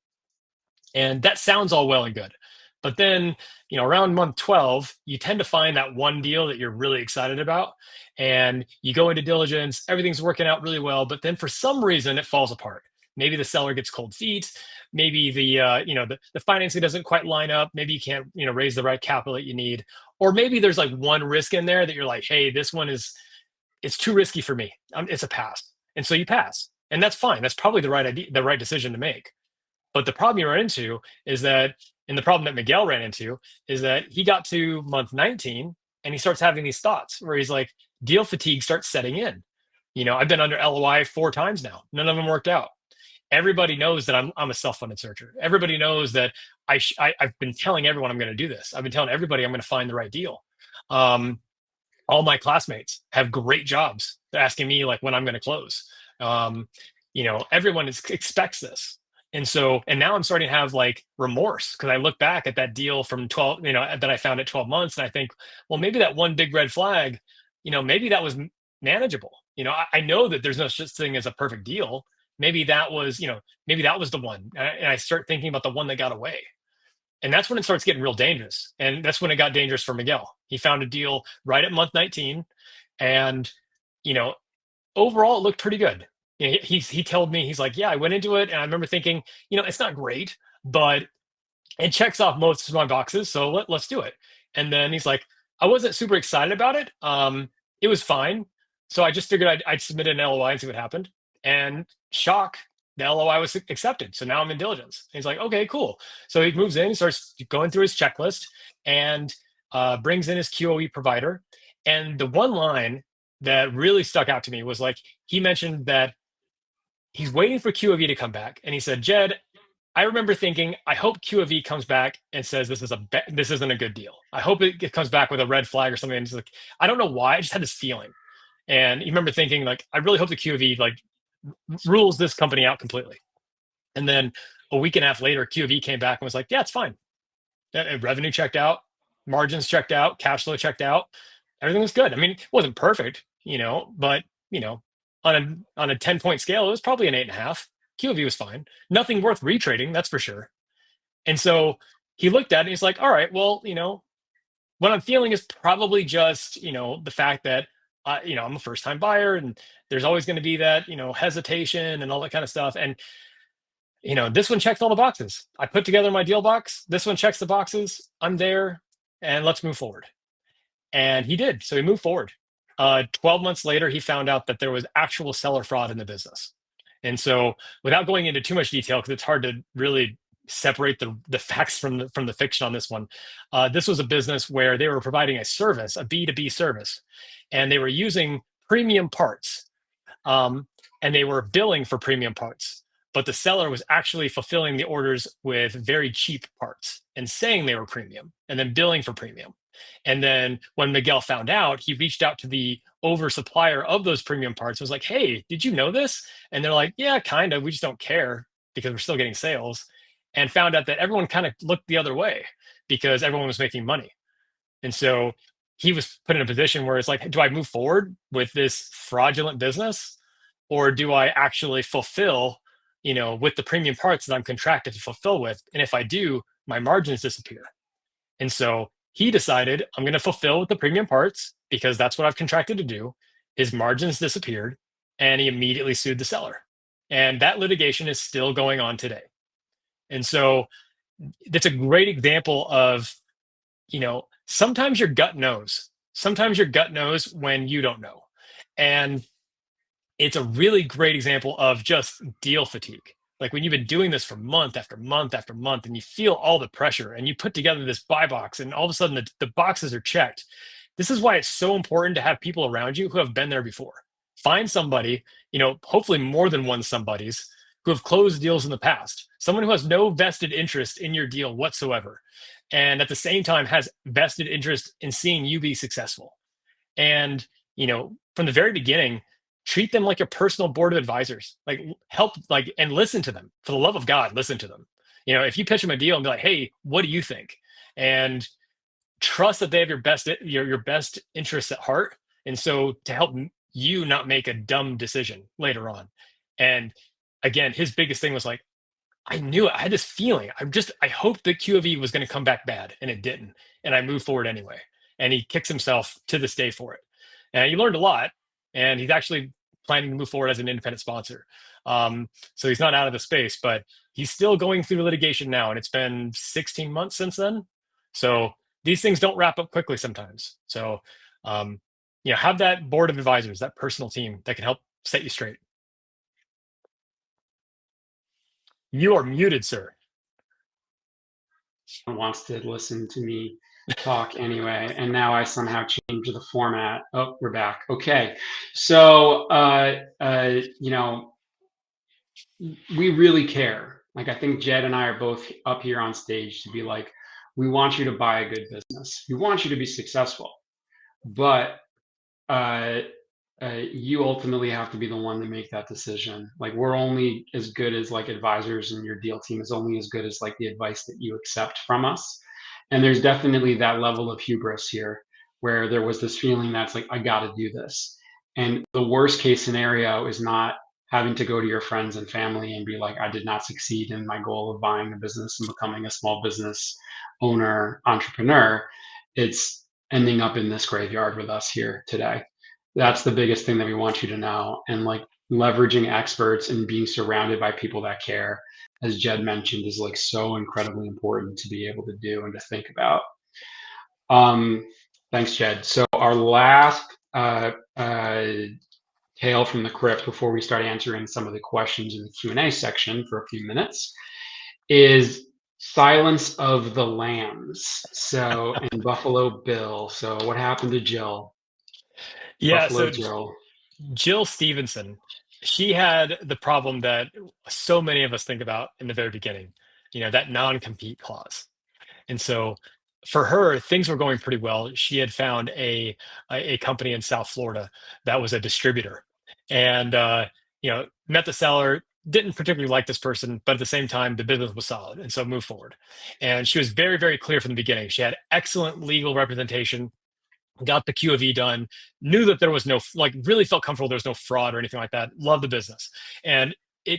And that sounds all well and good. But then, around month 12, you tend to find that one deal that you're really excited about. And you go into diligence, everything's working out really well. But then for some reason, it falls apart. Maybe the seller gets cold feet. Maybe the financing doesn't quite line up. Maybe you can't, raise the right capital that you need. Or maybe there's like one risk in there that you're like, hey, this one it's too risky for me. It's a pass. And so you pass. And that's fine. That's probably the right idea, the right decision to make. But the problem you run into is that, and the problem that Miguel ran into is that he got to month 19 and he starts having these thoughts where he's like, deal fatigue starts setting in. I've been under LOI 4 times now. None of them worked out. Everybody knows that I'm a self-funded searcher. Everybody knows that I've been telling everyone I'm going to do this. I've been telling everybody I'm going to find the right deal. All my classmates have great jobs. They're asking me like when I'm going to close. Everyone expects this. And now I'm starting to have like remorse because I look back at that deal from 12, that I found at 12 months. And I think, well, maybe that one big red flag, maybe that was manageable. I know that there's no such thing as a perfect deal. Maybe that was the one. And I start thinking about the one that got away. And that's when it starts getting real dangerous. And that's when it got dangerous for Miguel. He found a deal right at month 19. And, overall, it looked pretty good. He told me, he's like, yeah, I went into it and I remember thinking, it's not great, but it checks off most of my boxes. So let's do it. And then he's like, I wasn't super excited about it. It was fine. So I just figured I'd submit an LOI and see what happened. And shock, the LOI was accepted. So now I'm in diligence. And he's like, okay, cool. So he moves in, starts going through his checklist and brings in his QOE provider. And the one line that really stuck out to me was like, he mentioned that he's waiting for QOV to come back. And he said, Jed, I remember thinking, I hope QOV comes back and says this isn't a good deal. I hope it comes back with a red flag or something. And it's like, I don't know why. I just had this feeling. And you remember thinking like, I really hope the QOV like rules this company out completely. And then a week and a half later, QOV came back and was like, yeah, it's fine. Revenue checked out, margins checked out, cash flow checked out. Everything was good. I mean, it wasn't perfect, but on a 10-point scale, it was probably an 8.5. QOV was fine. Nothing worth retrading, that's for sure. And so he looked at it and he's like, all right, well, what I'm feeling is probably just, the fact that, I'm a first time buyer and there's always going to be that, hesitation and all that kind of stuff. And, this one checks all the boxes. I put together my deal box. This one checks the boxes. I'm there and let's move forward. And he did. So he moved forward. 12 months later, he found out that there was actual seller fraud in the business. And so without going into too much detail, because it's hard to really separate the facts from the fiction on this one, this was a business where they were providing a service, a B2B service, and they were using premium parts, and they were billing for premium parts. But the seller was actually fulfilling the orders with very cheap parts and saying they were premium and then billing for premium. And then when Miguel found out, he reached out to the oversupplier of those premium parts and was like, hey, did you know this? And they're like, yeah, kind of. We just don't care because we're still getting sales. And found out that everyone kind of looked the other way because everyone was making money. And so he was put in a position where it's like, do I move forward with this fraudulent business, or do I actually fulfill, with the premium parts that I'm contracted to fulfill with? And if I do, my margins disappear. And so he decided, I'm going to fulfill with the premium parts because that's what I've contracted to do. His margins disappeared, and he immediately sued the seller. And that litigation is still going on today. And so that's a great example of, sometimes your gut knows. Sometimes your gut knows when you don't know. And it's a really great example of just deal fatigue. Like when you've been doing this for month after month after month, and you feel all the pressure, and you put together this buy box, and all of a sudden the boxes are checked. This is why it's so important to have people around you who have been there before. Find somebody, hopefully more than one somebody's, who have closed deals in the past, someone who has no vested interest in your deal whatsoever, and at the same time has vested interest in seeing you be successful. And, from the very beginning, treat them like your personal board of advisors, like help, and listen to them. For the love of God, listen to them. If you pitch them a deal and be like, hey, what do you think? And trust that they have your best interests at heart. And so to help you not make a dumb decision later on. And again, his biggest thing was like, I knew it. I had this feeling. I hoped the Q of E was going to come back bad, and it didn't. And I moved forward anyway. And he kicks himself to this day for it. And he learned a lot. And he's actually planning to move forward as an independent sponsor. So he's not out of the space, but he's still going through litigation now. And it's been 16 months since then. So these things don't wrap up quickly sometimes. So, have that board of advisors, that personal team that can help set you straight. You are muted, sir. Wants to listen to me talk anyway, and now I somehow changed the format. Oh, we're back. Okay, so we really care. Like, I think Jed and I are both up here on stage to be like, we want you to buy a good business. We want you to be successful, but you ultimately have to be the one to make that decision. Like, we're only as good as like advisors, and your deal team is only as good as like the advice that you accept from us. And there's definitely that level of hubris here, where there was this feeling that's like, I got to do this. And the worst case scenario is not having to go to your friends and family and be like, I did not succeed in my goal of buying a business and becoming a small business owner, entrepreneur. It's ending up in this graveyard with us here today. That's the biggest thing that we want you to know. And like, leveraging experts and being surrounded by people that care, as Jed mentioned, is like so incredibly important to be able to do and to think about. Thanks, Jed. So our last tale from the crypt before we start answering some of the questions in the Q&A section for a few minutes is Silence of the Lambs. So, and Buffalo Bill. So what happened to Jill? Yeah, Buffalo so Jill. Jill Stevenson, she had the problem that so many of us think about in the very beginning, that non-compete clause. And so for her, things were going pretty well. She had found a company in South Florida that was a distributor, and met the seller. Didn't particularly like this person, but at the same time, the business was solid, and so moved forward. And she was very, very clear from the beginning. She had excellent legal representation, got the Q of E done, knew that there was no, really felt comfortable there was no fraud or anything like that. Loved the business. And it,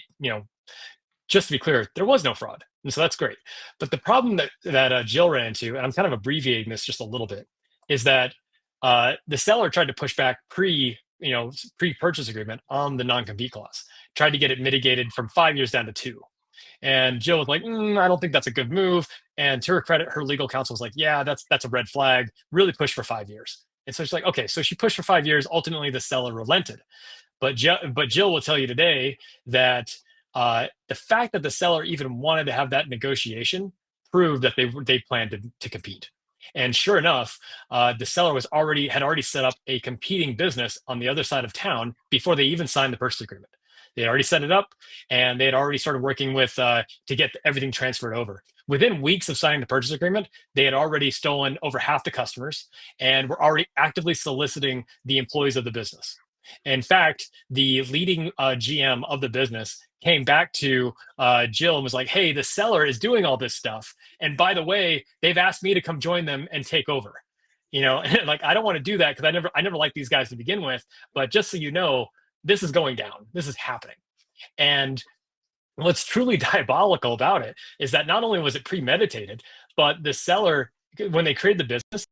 just to be clear, there was no fraud. And so that's great. But the problem that Jill ran into, and I'm kind of abbreviating this just a little bit, is that the seller tried to push back pre-purchase agreement on the non-compete clause, tried to get it mitigated from 5 years down to 2. And Jill was like, I don't think that's a good move. And to her credit, her legal counsel was like, yeah, that's a red flag. Really push for 5 years. And so she's like, okay, so she pushed for 5 years. Ultimately, the seller relented. But Jill will tell you today that the fact that the seller even wanted to have that negotiation proved that they planned to compete. And sure enough, the seller had already set up a competing business on the other side of town before they even signed the purchase agreement. They had already set it up, and they had already started working with to get everything transferred over. Within weeks of signing the purchase agreement, they had already stolen over half the customers and were already actively soliciting the employees of the business. In fact, the leading GM of the business came back to Jill and was like, "Hey, the seller is doing all this stuff, and by the way, they've asked me to come join them and take over." And like, I don't want to do that because I never liked these guys to begin with. But just so you know, this is going down. This is happening. And what's truly diabolical about it is that not only was it premeditated, but the seller, when they created the business,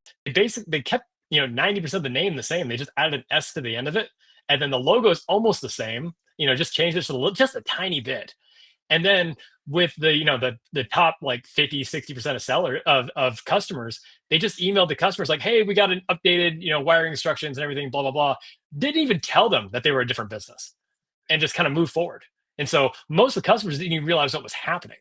they kept 90% of the name the same. They just added an S to the end of it, and then the logo is almost the same. Just changed it just a tiny bit. And then with the top like 50-60% of of customers, they just emailed the customers like, "Hey, we got an updated wiring instructions and everything, blah blah blah." Didn't even tell them that they were a different business, and just kind of moved forward. And so most of the customers didn't even realize what was happening.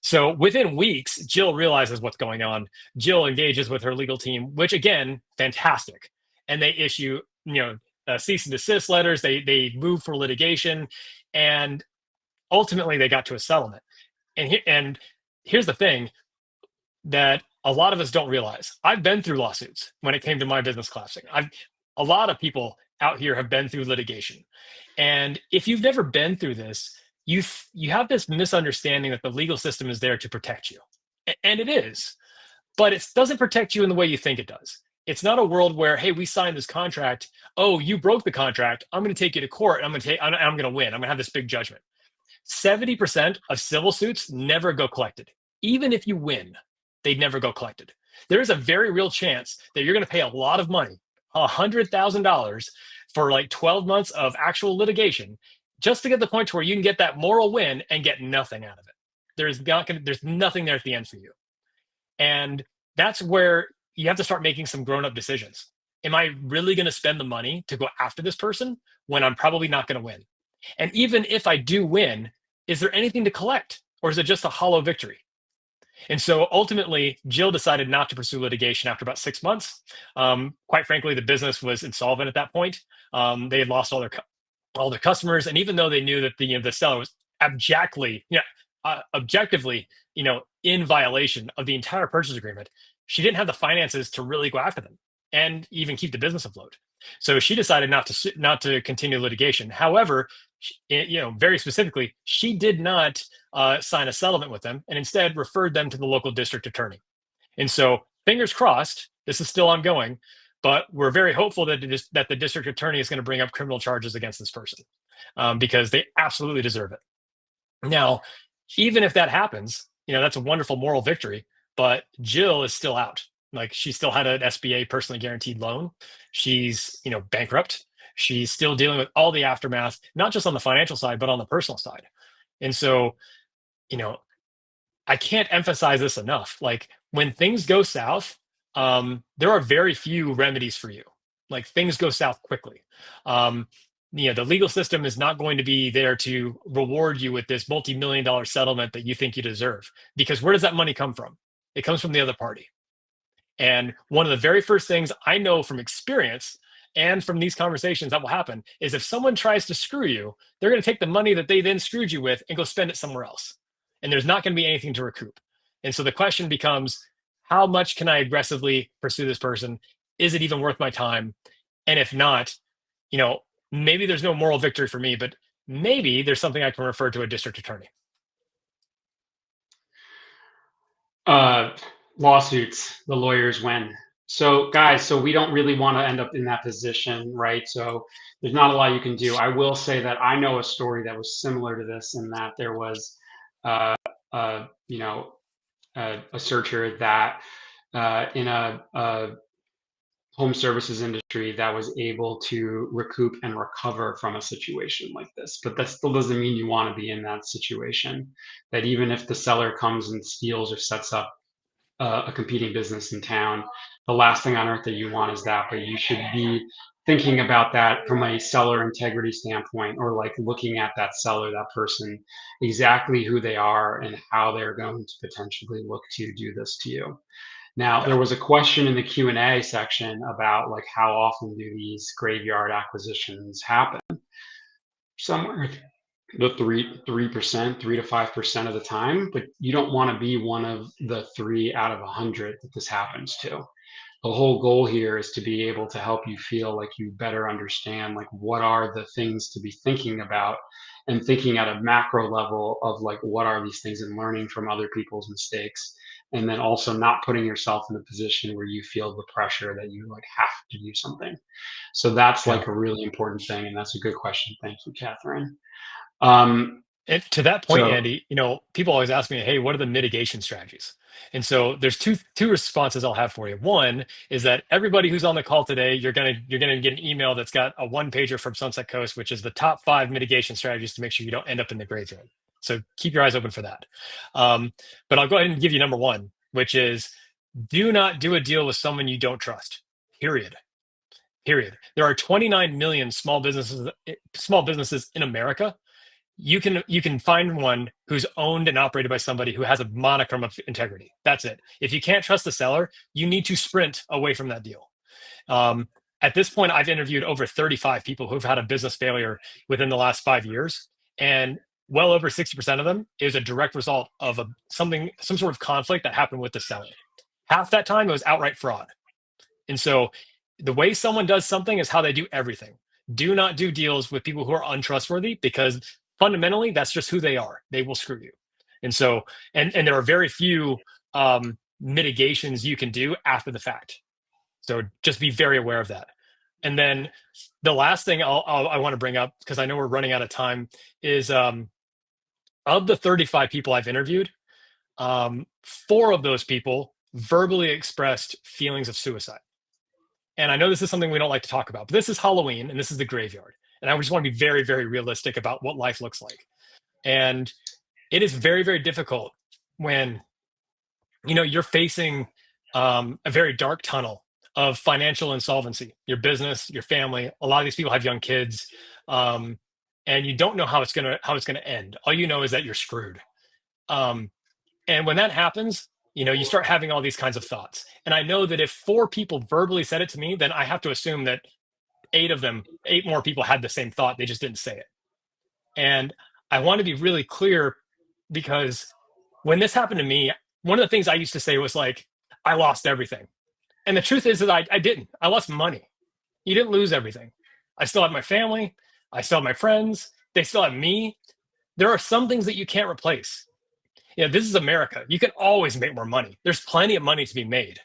So within weeks, Jill realizes what's going on. Jill engages with her legal team, which again, fantastic. And they issue, cease and desist letters. They move for litigation, and ultimately they got to a settlement. And here's the thing that a lot of us don't realize. I've been through lawsuits when it came to my business collapsing. A lot of people out here have been through litigation. And if you've never been through this, you have this misunderstanding that the legal system is there to protect you. And it is, but it doesn't protect you in the way you think it does. It's not a world where, hey, we signed this contract. Oh, you broke the contract. I'm going to take you to court. I'm going to win. I'm going to have this big judgment. 70% of civil suits never go collected. Even if you win, they never go collected. There is a very real chance that you're going to pay a lot of money, $100,000, for like 12 months of actual litigation, just to get the point to where you can get that moral win and get nothing out of it. There's nothing there at the end for you. And that's where you have to start making some grown-up decisions. Am I really going to spend the money to go after this person when I'm probably not going to win? And even if I do win, is there anything to collect, or is it just a hollow victory? And so ultimately, Jill decided not to pursue litigation after about 6 months. Quite frankly, the business was insolvent at that point. They had lost all their customers, and even though they knew that the seller was objectively, in violation of the entire purchase agreement, she didn't have the finances to really go after them and even keep the business afloat. So she decided not to continue litigation. However, very specifically, she did not sign a settlement with them, and instead referred them to the local district attorney. And so, fingers crossed, this is still ongoing, but we're very hopeful that the district attorney is going to bring up criminal charges against this person, because they absolutely deserve it. Now, even if that happens, that's a wonderful moral victory, but Jill is still out. Like, she still had an SBA personally guaranteed loan. She's, bankrupt. She's still dealing with all the aftermath, not just on the financial side, but on the personal side. And so, I can't emphasize this enough. Like, when things go south, there are very few remedies for you. Like, things go south quickly. The legal system is not going to be there to reward you with this multi-million-dollar settlement that you think you deserve, because where does that money come from? It comes from the other party. And one of the very first things I know from experience and from these conversations that will happen is, if someone tries to screw you, they're going to take the money that they then screwed you with and go spend it somewhere else. And there's not going to be anything to recoup. And so the question becomes, how much can I aggressively pursue this person? Is it even worth my time? And if not, maybe there's no moral victory for me, but maybe there's something I can refer to a district attorney. Lawsuits, the lawyers win. So guys, we don't really want to end up in that position, right? So there's not a lot you can do. I will say that I know a story that was similar to this, in that there was, a searcher that in a home services industry that was able to recoup and recover from a situation like this. But that still doesn't mean you want to be in that situation. That even if the seller comes and steals or sets up a competing business in town, the last thing on earth that you want is that. But you should be thinking about that from a seller integrity standpoint, or like looking at that seller, that person, exactly who they are and how they're going to potentially look to do this to you. Now, there was a question in the Q&A section about, like, how often do these graveyard acquisitions happen? somewhere the 3%, 3 to 5% of the time, but you don't want to be one of the 3 out of 100 that this happens to. The whole goal here is to be able to help you feel like you better understand like what are the things to be thinking about, and thinking at a macro level of like what are these things, and learning from other people's mistakes, and then also not putting yourself in a position where you feel the pressure that you like have to do something. So that's Yeah. like a really important thing, and that's a good question. Thank you, Catherine. Um, And to that point, so Andy, people always ask me, "Hey, what are the mitigation strategies?" And so there's two responses I'll have for you. One is that everybody who's on the call today, you're gonna get an email that's got a one pager from Sunset Coast, which is the top 5 mitigation strategies to make sure you don't end up in the graveyard. So keep your eyes open for that. But I'll go ahead and give you number one, which is do not do a deal with someone you don't trust. Period. Period. There are 29 million small businesses in America. You can find one who's owned and operated by somebody who has a monicum of integrity. That's it. If you can't trust the seller, you need to sprint away from that deal. At this point, I've interviewed over 35 people who've had a business failure within the last 5 years, and well over 60% of them is a direct result of some sort of conflict that happened with the seller. Half that time, it was outright fraud. And so the way someone does something is how they do everything. Do not do deals with people who are untrustworthy, because fundamentally that's just who they are. They will screw you. And so, and there are very few mitigations you can do after the fact. So just be very aware of that. And then the last thing I want to bring up, because I know we're running out of time, is of the 35 people I've interviewed, 4 of those people verbally expressed feelings of suicide. And I know this is something we don't like to talk about, but this is Halloween and this is the graveyard. And I just want to be very, very realistic about what life looks like. And it is very, very difficult when you're facing a very dark tunnel of financial insolvency, your business, your family. A lot of these people have young kids, and you don't know how it's gonna end. All you know is that you're screwed. Um, and when that happens, you start having all these kinds of thoughts. And I know that if 4 people verbally said it to me, then I have to assume that 8 more people had the same thought. They just didn't say it. And I want to be really clear, because when this happened to me, one of the things I used to say was like, I lost everything. And the truth is that I didn't. I lost money. You didn't lose everything. I still have my family. I still have my friends. They still have me. There are some things that you can't replace. This is America. You can always make more money. There's plenty of money to be made.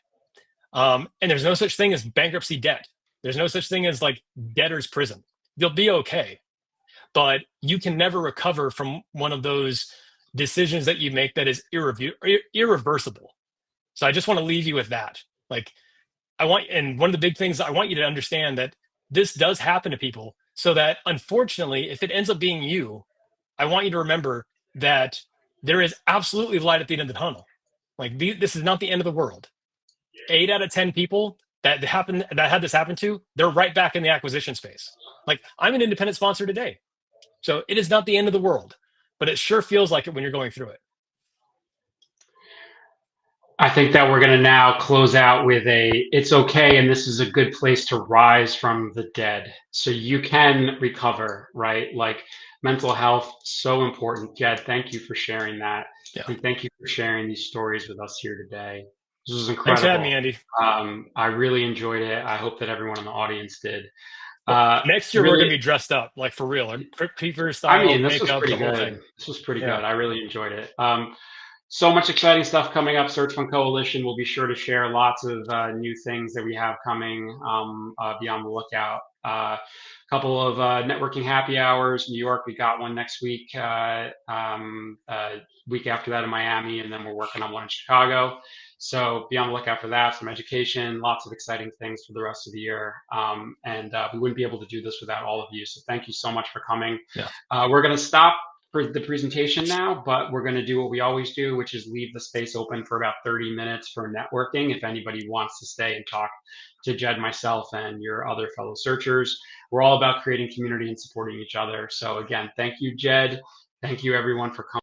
And there's no such thing as bankruptcy debt. There's no such thing as like debtor's prison. You'll be okay. But you can never recover from one of those decisions that you make that is irreversible. So I just want to leave you with that. Like, and one of the big things I want you to understand, that this does happen to people, so that unfortunately, if it ends up being you, I want you to remember that there is absolutely light at the end of the tunnel. Like, this is not the end of the world. 8 out of 10 people that had this happen to, they're right back in the acquisition space. Like, I'm an independent sponsor today. So it is not the end of the world, but it sure feels like it when you're going through it. I think that we're going to now close out with it's okay, and this is a good place to rise from the dead. So you can recover, right? Like, mental health, so important. Jed, thank you for sharing that. Yeah. And thank you for sharing these stories with us here today. This was Thanks for incredible. having me, Andy. I really enjoyed it. I hope that everyone in the audience did. Next year, we're going to be dressed up, like, for real. Crypt Keeper style, this was makeup, pretty the whole good. thing. This was pretty good. I really enjoyed it. So much exciting stuff coming up. Search Fund Coalition will be sure to share lots of new things that we have coming. Be on the lookout. A couple of networking happy hours. New York, we got one next week. Week after that in Miami, and then we're working on one in Chicago. So be on the lookout for that. Some education, lots of exciting things for the rest of the year. And we wouldn't be able to do this without all of you. So thank you so much for coming. Yeah. We're going to stop for the presentation now, but we're going to do what we always do, which is leave the space open for about 30 minutes for networking. If anybody wants to stay and talk to Jed, myself, and your other fellow searchers, we're all about creating community and supporting each other. So again, thank you, Jed. Thank you everyone for coming.